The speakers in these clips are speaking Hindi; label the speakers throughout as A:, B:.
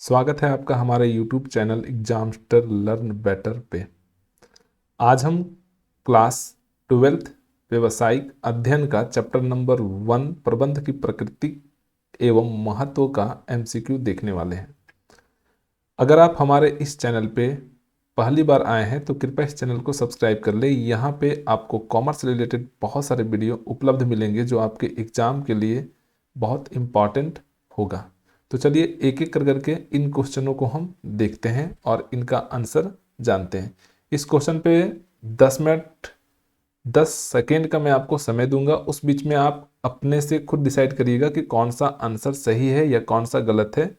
A: स्वागत है आपका हमारे YouTube चैनल एग्जामस्टर लर्न बेटर पे। आज हम क्लास 12th व्यवसायिक अध्ययन का चैप्टर नंबर 1 प्रबंध की प्रकृति एवं महत्व का MCQ देखने वाले हैं। अगर आप हमारे इस चैनल पे पहली बार आए हैं तो कृपया इस चैनल को सब्सक्राइब कर ले। यहाँ पे आपको कॉमर्स रिलेटेड बहुत सारे वीडियो उपलब्ध मिलेंगे जो आपके एग्जाम के लिए बहुत इम्पॉर्टेंट होगा। तो चलिए एक एक कर करके इन क्वेश्चनों को हम देखते हैं और इनका आंसर जानते हैं। इस क्वेश्चन पे 10 मिनट 10 सेकेंड का मैं आपको समय दूंगा। उस बीच में आप अपने से खुद डिसाइड करिएगा कि कौन सा आंसर सही है या कौन सा गलत है।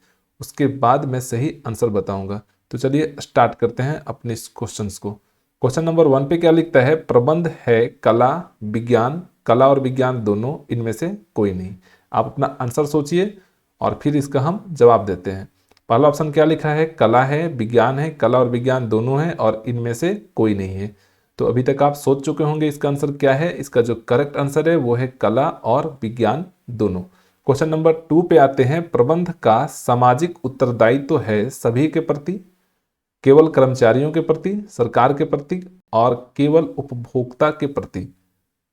A: उसके बाद मैं सही आंसर बताऊंगा। तो चलिए स्टार्ट करते हैं अपने इस क्वेश्चंस को। क्वेश्चन नंबर 1 पे क्या लिखता है? प्रबंध है कला विज्ञान, कला और विज्ञान दोनों, इनमें से कोई नहीं। आप अपना आंसर सोचिए और फिर इसका हम जवाब देते हैं। पहला ऑप्शन क्या लिखा है? कला है विज्ञान है, कला और विज्ञान दोनों है और इनमें से कोई नहीं है। तो अभी तक आप सोच चुके होंगे इसका आंसर क्या है। इसका जो करेक्ट आंसर है वो है कला और विज्ञान दोनों। क्वेश्चन नंबर 2 पे आते हैं। प्रबंध का सामाजिक उत्तरदायित्व है सभी के प्रति, केवल कर्मचारियों के प्रति, सरकार के प्रति और केवल उपभोक्ता के प्रति।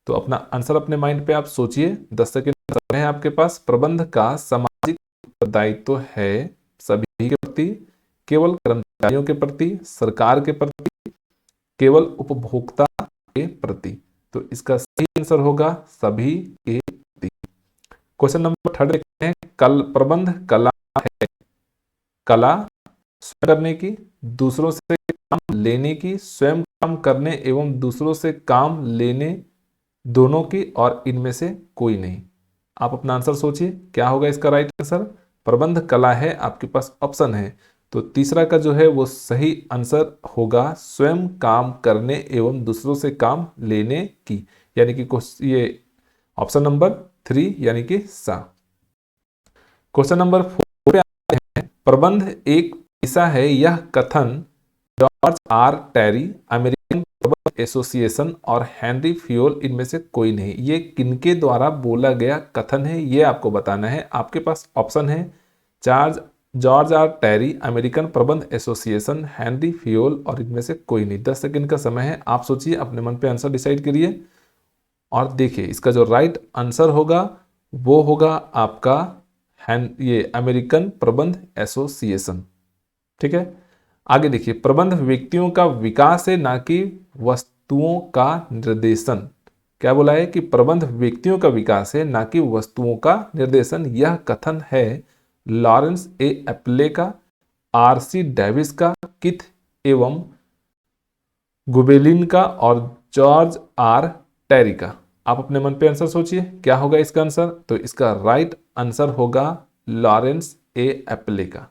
A: तो अपना आंसर अपने माइंड पे आप सोचिए। 10 सेकेंड है आपके पास। प्रबंध का सामाजिक उत्तरदायित्व है सभी के प्रति, केवल कर्मचारियों के प्रति, सरकार के प्रति, केवल उपभोक्ता के प्रति। तो इसका सही आंसर होगा सभी के प्रति। क्वेश्चन नंबर 3 देखते हैं। कल प्रबंध कला है, कला स्वयं करने की, दूसरों से काम लेने की, स्वयं काम करने एवं दूसरों से काम लेने दोनों की और इनमें से कोई नहीं। आप अपना आंसर सोचिए क्या होगा इसका राइट आंसर। प्रबंध कला है, आपके पास ऑप्शन है। तो तीसरा का जो है वो सही आंसर होगा स्वयं काम करने एवं दूसरों से काम लेने की, यानी कि ये ऑप्शन नंबर 3 यानी कि सा। क्वेश्चन नंबर 4 पे आते हैं। प्रबंध एक पेशा है, यह कथन जॉर्ज आर टेरी, अमेरिकन प्रबंध एसोसिएशन और हेनरी फ्योल इनमें से कोई नहीं। ये किनके द्वारा बोला गया कथन है ये आपको बताना है। आपके पास ऑप्शन है जॉर्ज आर टेरी, अमेरिकन प्रबंध एसोसिएशन, हेनरी फ्योल और इनमें से कोई नहीं। 10 सेकंड का समय है, आप सोचिए, अपने मन पे आंसर डिसाइड करिए और देखिए इसका जो राइट आंसर होगा वो होगा आपका ये अमेरिकन प्रबंध एसोसिएशन। ठीक है, आगे देखिए। प्रबंध व्यक्तियों का विकास है ना कि वस्तुओं का निर्देशन। क्या बोला है कि प्रबंध व्यक्तियों का विकास है ना कि वस्तुओं का निर्देशन। यह कथन है लॉरेंस ए एप्ले का, आरसी डेविस का, किथ एवं गुबेलिन का और जॉर्ज आर टेरी का। आप अपने मन पे आंसर सोचिए क्या होगा इसका आंसर। तो इसका राइट आंसर होगा लॉरेंस ए एप्ले का।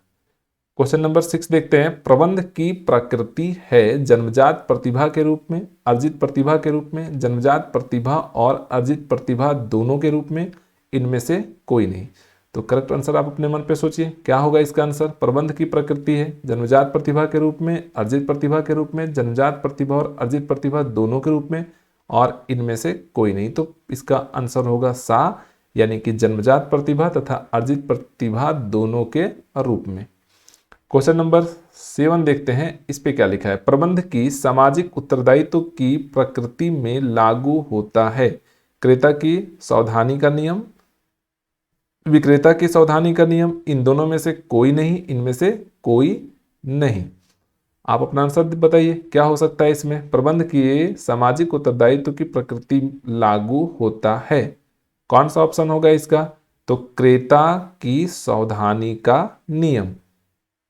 A: क्वेश्चन नंबर 6 देखते हैं। प्रबंध की प्रकृति है जन्मजात प्रतिभा के रूप में, अर्जित प्रतिभा के रूप में, जन्मजात प्रतिभा और अर्जित प्रतिभा दोनों के रूप में, इनमें से कोई नहीं। तो करेक्ट आंसर आप अपने मन पे सोचिए क्या होगा इसका आंसर। प्रबंध की प्रकृति है जन्मजात प्रतिभा के रूप में, अर्जित प्रतिभा के रूप में, जन्मजात प्रतिभा और अर्जित प्रतिभा दोनों के रूप में और इनमें से कोई नहीं। तो इसका आंसर होगा सा, यानी कि जन्मजात प्रतिभा तथा अर्जित प्रतिभा दोनों के रूप में। क्वेश्चन नंबर 7 देखते हैं। इस पे क्या लिखा है? प्रबंध की सामाजिक उत्तरदायित्व की प्रकृति में लागू होता है क्रेता की सावधानी का नियम, विक्रेता की सावधानी का नियम, इन दोनों में से कोई नहीं, इनमें से कोई नहीं। आप अपना आंसर बताइए क्या हो सकता है इसमें। प्रबंध की सामाजिक उत्तरदायित्व की प्रकृति लागू होता है, कौन सा ऑप्शन होगा इसका? तो क्रेता की सावधानी का नियम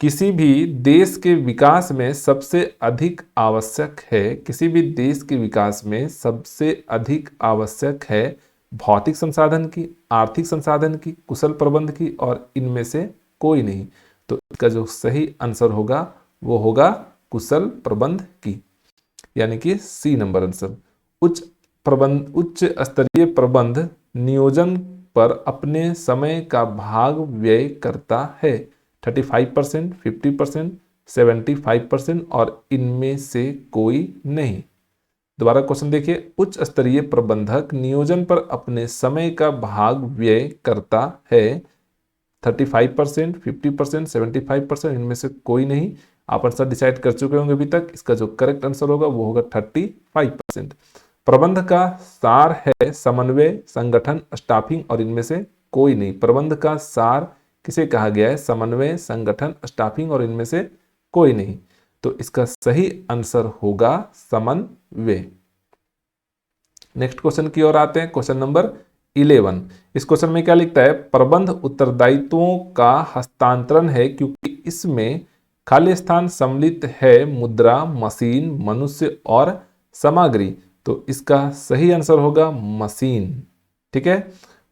A: किसी भी देश के विकास में सबसे अधिक आवश्यक है, किसी भी देश के विकास में सबसे अधिक आवश्यक है भौतिक संसाधन की, आर्थिक संसाधन की, कुशल प्रबंध की और इनमें से कोई नहीं। तो इसका जो सही आंसर होगा वो होगा कुशल प्रबंध की, यानी कि सी नंबर आंसर। उच्च स्तरीय प्रबंध नियोजन पर अपने समय का भाग व्यय करता है 35%, 50%, 75% और इनमें से कोई नहीं। दोबारा क्वेश्चन देखिए। उच्च स्तरीय प्रबंधक नियोजन पर अपने समय का भाग व्यय करता है 35%, 50%, 75%, इनमें से कोई नहीं। आप आंसर डिसाइड कर चुके होंगे अभी तक। इसका जो करेक्ट आंसर होगा वो होगा 35%। प्रबंध का सार है समन्वय, संगठन, स्टाफिंग और इनमें से कोई नहीं। प्रबंध का सार किसे कहा गया है? समन्वय, संगठन, स्टाफिंग और इनमें से कोई नहीं। तो इसका सही आंसर होगा समन्वय। नेक्स्ट क्वेश्चन की ओर आते हैं। Question number 11। इस क्वेश्चन में क्या लिखता है? प्रबंध उत्तरदायित्वों का हस्तांतरण है क्योंकि इसमें खाली स्थान सम्मिलित है मुद्रा, मशीन, मनुष्य और सामग्री। तो इसका सही आंसर होगा मशीन। ठीक है।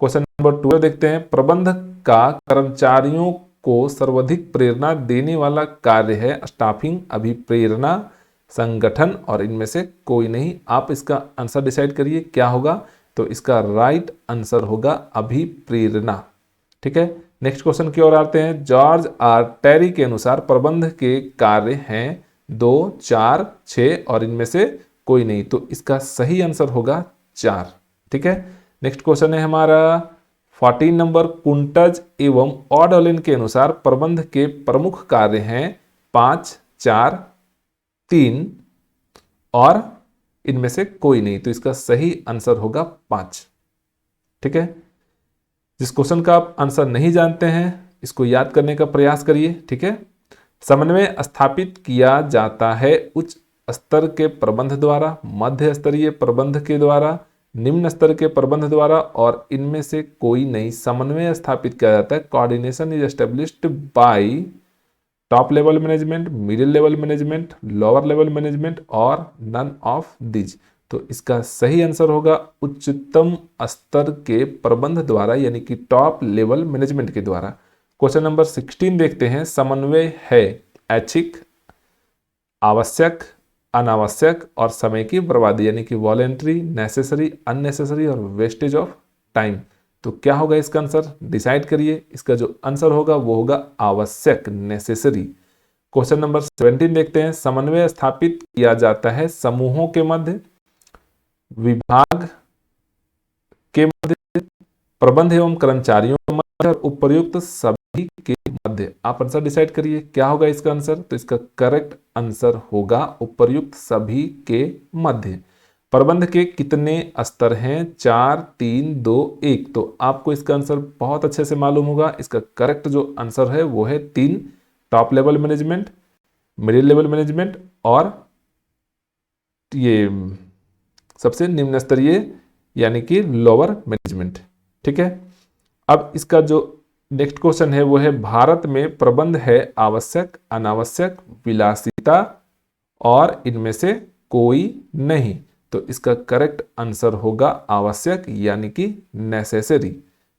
A: क्वेश्चन नंबर 12 देखते हैं। प्रबंध का कर्मचारियों को सर्वाधिक प्रेरणा देने वाला कार्य है स्टाफिंग, अभिप्रेरणा, संगठन और इनमें से कोई नहीं। आप इसका आंसर डिसाइड करिए क्या होगा। तो इसका राइट आंसर होगा अभिप्रेरणा। ठीक है। नेक्स्ट क्वेश्चन की ओर आते हैं। जॉर्ज आर टेरी के अनुसार प्रबंध के कार्य हैं 2, 4, 6 और इनमें से कोई नहीं। तो इसका सही आंसर होगा 4। ठीक है। नेक्स्ट क्वेश्चन है हमारा 14 नंबर। कुंटज एवं ऑडोलिन के अनुसार प्रबंध के प्रमुख कार्य हैं 5, 4, 3 और इनमें से कोई नहीं। तो इसका सही आंसर होगा 5। ठीक है। जिस क्वेश्चन का आप आंसर नहीं जानते हैं इसको याद करने का प्रयास करिए। ठीक है। समन्वय स्थापित किया जाता है उच्च स्तर के प्रबंध द्वारा, मध्य स्तरीय प्रबंध के द्वारा, निम्न स्तर के प्रबंध द्वारा और इनमें से कोई नहीं। समन्वय स्थापित किया जाता है, coordination is established by top level management, middle level management, lower level management और नन ऑफ दिज। तो इसका सही आंसर होगा उच्चतम स्तर के प्रबंध द्वारा, यानी कि टॉप लेवल मैनेजमेंट के द्वारा। क्वेश्चन नंबर 16 देखते हैं। समन्वय है ऐच्छिक, आवश्यक, अनावश्यक और समय की बर्बादी, यानी कि वॉलेंट्री, नेसेसरी, अननेसेसरी और वेस्टेज ऑफ टाइम। तो क्या होगा इसका आंसर? डिसाइड करिए। इसका जो आंसर होगा वो होगा आवश्यक, नेसेसरी। क्वेश्चन नंबर 17 देखते हैं। समन्वय स्थापित किया जाता है समूहों के मध्य, विभाग के मध्य, प्रबंध एवं कर्मचारियों के मध्य और उपर्युक्त सभी के मध्य। आप आंसर डिसाइड करिए क्या होगा इसका आंसर। तो इसका करेक्ट आंसर होगा उपर्युक्त सभी के मध्य। प्रबंध के कितने स्तर हैं? 4, 3, 2, 1। तो आपको इसका आंसर बहुत अच्छे से मालूम होगा। इसका करेक्ट जो आंसर है वो है 3, top level management, middle level management और ये सबसे निम्न स्तरीय यानी कि लोअर मैनेजमेंट। ठीक है। अब इसका जो नेक्स्ट क्वेश्चन है वो है भारत में प्रबंध है आवश्यक, अनावश्यक, विलासिता और इनमें से कोई नहीं। तो इसका करेक्ट आंसर होगा आवश्यक यानी कि नेसेसरी।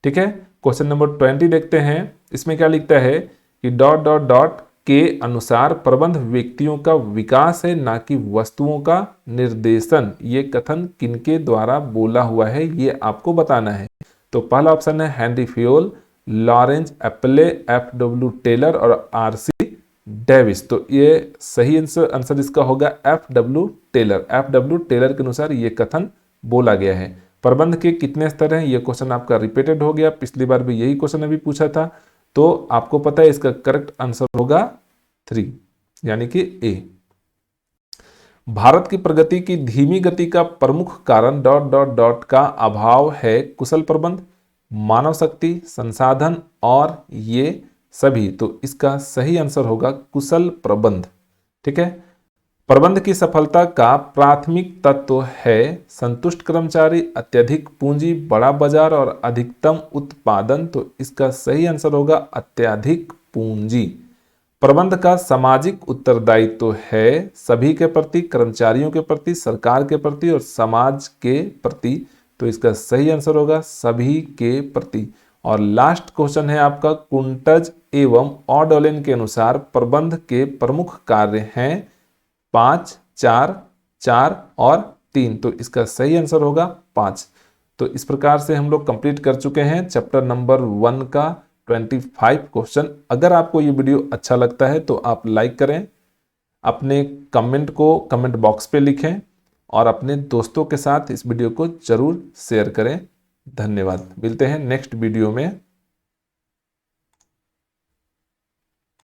A: ठीक है। क्वेश्चन नंबर 20 देखते हैं। इसमें क्या लिखता है कि डॉट डॉट डॉट के अनुसार प्रबंध व्यक्तियों का विकास है ना कि वस्तुओं का निर्देशन। ये कथन किनके द्वारा बोला हुआ है ये आपको बताना है। तो पहला ऑप्शन है Henri Fayol, Lawrence Appley, F W. Taylor और आर.सी. डेविस। तो ये सही आंसर इसका होगा एफ.डब्ल्यू. टेलर। एफ.डब्ल्यू. टेलर के अनुसार ये कथन बोला गया है। प्रबंध के कितने स्तर हैं? ये क्वेश्चन आपका रिपीटेड हो गया, पिछली बार भी यही क्वेश्चन अभी पूछा था। तो आपको पता है इसका करेक्ट आंसर होगा 3 यानी कि ए। भारत की प्रगति की धीमी गति का प्रमुख कारण डॉट डॉट डॉट का अभाव है कुशल प्रबंध, मानव शक्ति, संसाधन और ये सभी। तो इसका सही आंसर होगा कुशल प्रबंध। ठीक है। प्रबंध की सफलता का प्राथमिक तत्व है संतुष्ट कर्मचारी, अत्यधिक पूंजी, बड़ा बाजार और अधिकतम उत्पादन। तो इसका सही आंसर होगा अत्यधिक पूंजी। प्रबंध का सामाजिक उत्तरदायित्व है सभी के प्रति, कर्मचारियों के प्रति, सरकार के प्रति और समाज के प्रति। तो इसका सही आंसर होगा सभी के प्रति। और लास्ट क्वेश्चन है आपका कुंटज एवं ऑडोलिन के अनुसार प्रबंध के प्रमुख कार्य हैं 5, 4, 4 और 3। तो इसका सही आंसर होगा 5। तो इस प्रकार से हम लोग कंप्लीट कर चुके हैं चैप्टर नंबर 1 का 25 क्वेश्चन। अगर आपको ये वीडियो अच्छा लगता है तो आप लाइक करें, अपने कमेंट को कमेंट बॉक्स पे लिखें और अपने दोस्तों के साथ इस वीडियो को जरूर शेयर करें। धन्यवाद। मिलते हैं नेक्स्ट वीडियो में।